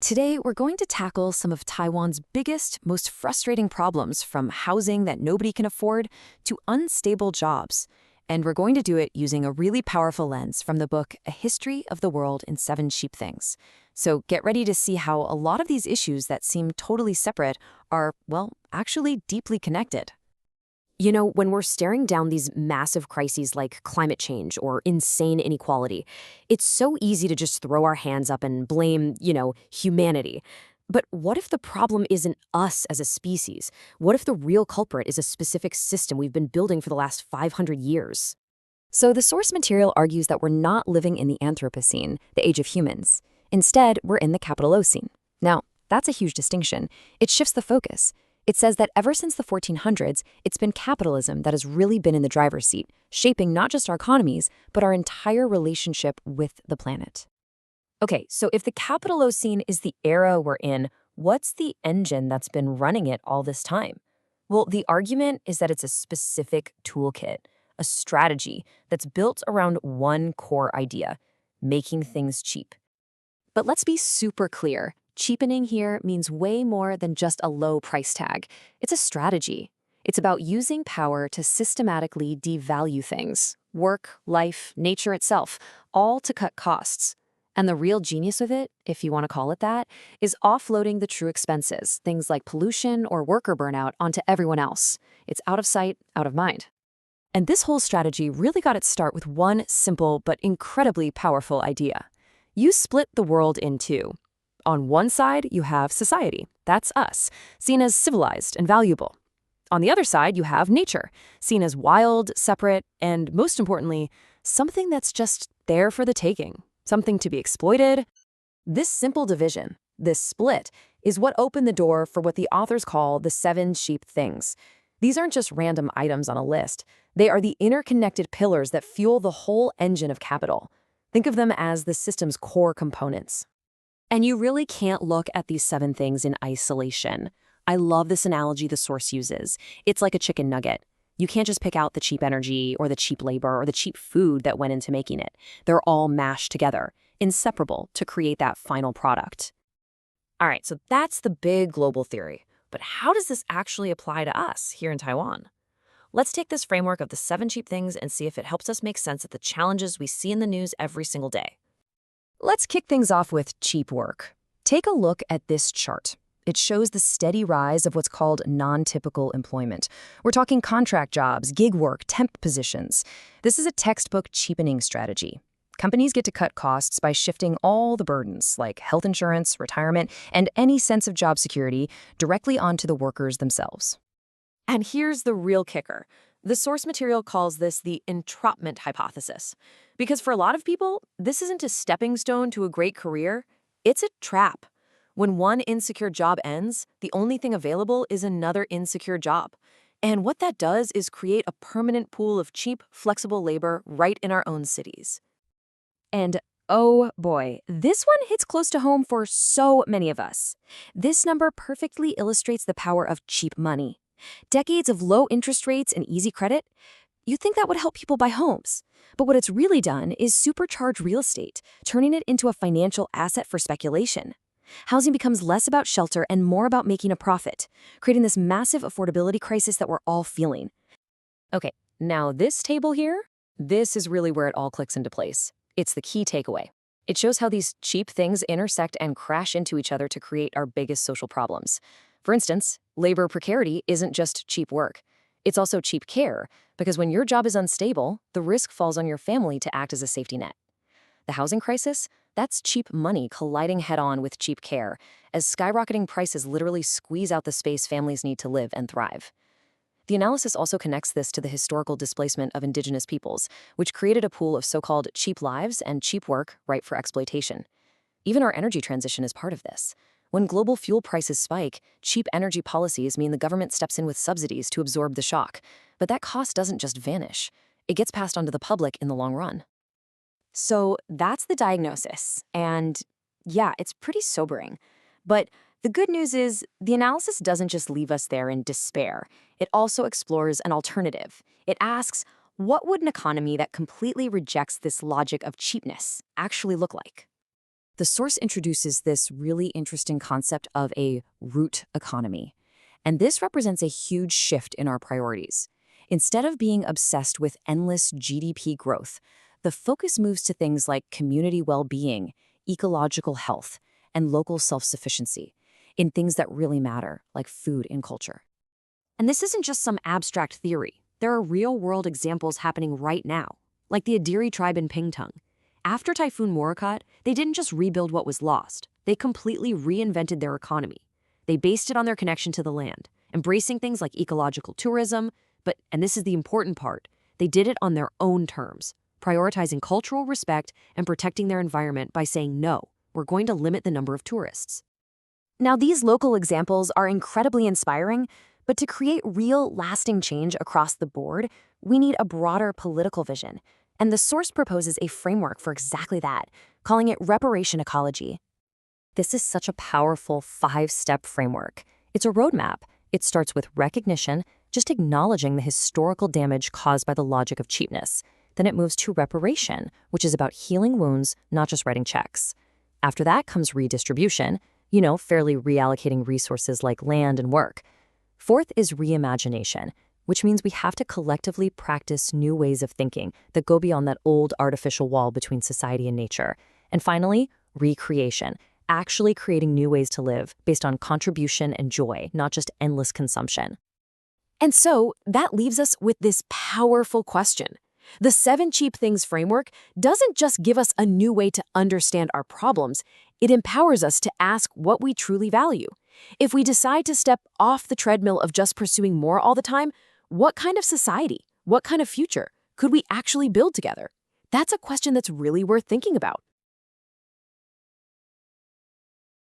Today, we're going to tackle some of Taiwan's biggest, most frustrating problems, from housing that nobody can afford to unstable jobs. And we're going to do it using a really powerful lens from the book A History of the World in Seven Cheap Things. So get ready to see how a lot of these issues that seem totally separate are, well, actually deeply connected. You know, when we're staring down these massive crises like climate change or insane inequality, it's so easy to just throw our hands up and blame, humanity. But what if the problem isn't us as a species? What if the real culprit is a specific system we've been building for the last 500 years? So the source material argues that we're not living in the Anthropocene, the age of humans. Instead, we're in the Capitalocene. Now, that's a huge distinction. It shifts the focus. It says that ever since the 1400s, it's been capitalism that has really been in the driver's seat, shaping not just our economies, but our entire relationship with the planet. Okay, so if the Capitalocene is the era we're in, what's the engine that's been running it all this time? Well, the argument is that it's a specific toolkit, a strategy that's built around one core idea: making things cheap. But let's be super clear. Cheapening here means way more than just a low price tag. It's a strategy. It's about using power to systematically devalue things, work, life, nature itself, all to cut costs. And the real genius of it, if you want to call it that, is offloading the true expenses, things like pollution or worker burnout, onto everyone else. It's out of sight, out of mind. And this whole strategy really got its start with one simple but incredibly powerful idea. You split the world in two. On one side, you have society, that's us, seen as civilized and valuable. On the other side, you have nature, seen as wild, separate, and most importantly, something that's just there for the taking, something to be exploited. This simple division, this split, is what opened the door for what the authors call the seven cheap things. These aren't just random items on a list. They are the interconnected pillars that fuel the whole engine of capital. Think of them as the system's core components. And you really can't look at these seven things in isolation. I love this analogy the source uses. It's like a chicken nugget. You can't just pick out the cheap energy or the cheap labor or the cheap food that went into making it. They're all mashed together, inseparable, to create that final product. All right, so that's the big global theory. But how does this actually apply to us here in Taiwan? Let's take this framework of the seven cheap things and see if it helps us make sense of the challenges we see in the news every single day. Let's kick things off with cheap work. Take a look at this chart. It shows the steady rise of what's called non-typical employment. We're talking contract jobs, gig work, temp positions. This is a textbook cheapening strategy. Companies get to cut costs by shifting all the burdens, like health insurance, retirement, and any sense of job security, directly onto the workers themselves. And here's the real kicker. The source material calls this the entrapment hypothesis. Because for a lot of people, this isn't a stepping stone to a great career, it's a trap. When one insecure job ends, the only thing available is another insecure job. And what that does is create a permanent pool of cheap, flexible labor right in our own cities. And oh boy, this one hits close to home for so many of us. This number perfectly illustrates the power of cheap money. Decades of low interest rates and easy credit? You'd think that would help people buy homes. But what it's really done is supercharge real estate, turning it into a financial asset for speculation. Housing becomes less about shelter and more about making a profit, creating this massive affordability crisis that we're all feeling. Okay, now this table here, this is really where it all clicks into place. It's the key takeaway. It shows how these cheap things intersect and crash into each other to create our biggest social problems. For instance, labor precarity isn't just cheap work. It's also cheap care, because when your job is unstable, the risk falls on your family to act as a safety net. The housing crisis? That's cheap money colliding head-on with cheap care, as skyrocketing prices literally squeeze out the space families need to live and thrive. The analysis also connects this to the historical displacement of indigenous peoples, which created a pool of so-called cheap lives and cheap work ripe for exploitation. Even our energy transition is part of this. When global fuel prices spike, cheap energy policies mean the government steps in with subsidies to absorb the shock. But that cost doesn't just vanish. It gets passed on to the public in the long run. So that's the diagnosis. And yeah, it's pretty sobering. But the good news is the analysis doesn't just leave us there in despair. It also explores an alternative. It asks, what would an economy that completely rejects this logic of cheapness actually look like? the source introduces this really interesting concept of a root economy. And this represents a huge shift in our priorities. Instead of being obsessed with endless GDP growth, the focus moves to things like community well-being, ecological health, and local self-sufficiency in things that really matter, like food and culture. And this isn't just some abstract theory. There are real-world examples happening right now, like the Adiri tribe in Pingtung. After Typhoon Morakot, they didn't just rebuild what was lost. They completely reinvented their economy. They based it on their connection to the land, embracing things like ecological tourism, but, and this is the important part, they did it on their own terms, prioritizing cultural respect and protecting their environment by saying, no, we're going to limit the number of tourists. Now, these local examples are incredibly inspiring, but to create real, lasting change across the board, we need a broader political vision. And the source proposes a framework for exactly that, calling it reparation ecology. This is such a powerful 5-step framework. It's a roadmap. It starts with recognition, just acknowledging the historical damage caused by the logic of cheapness. Then it moves to reparation, which is about healing wounds, not just writing checks. After that comes redistribution, fairly reallocating resources like land and work. Fourth is reimagination, which means we have to collectively practice new ways of thinking that go beyond that old artificial wall between society and nature. And finally, recreation, actually creating new ways to live based on contribution and joy, not just endless consumption. And so that leaves us with this powerful question. The 7 Cheap Things framework doesn't just give us a new way to understand our problems, it empowers us to ask what we truly value. If we decide to step off the treadmill of just pursuing more all the time, what kind of society, what kind of future could we actually build together? That's a question that's really worth thinking about.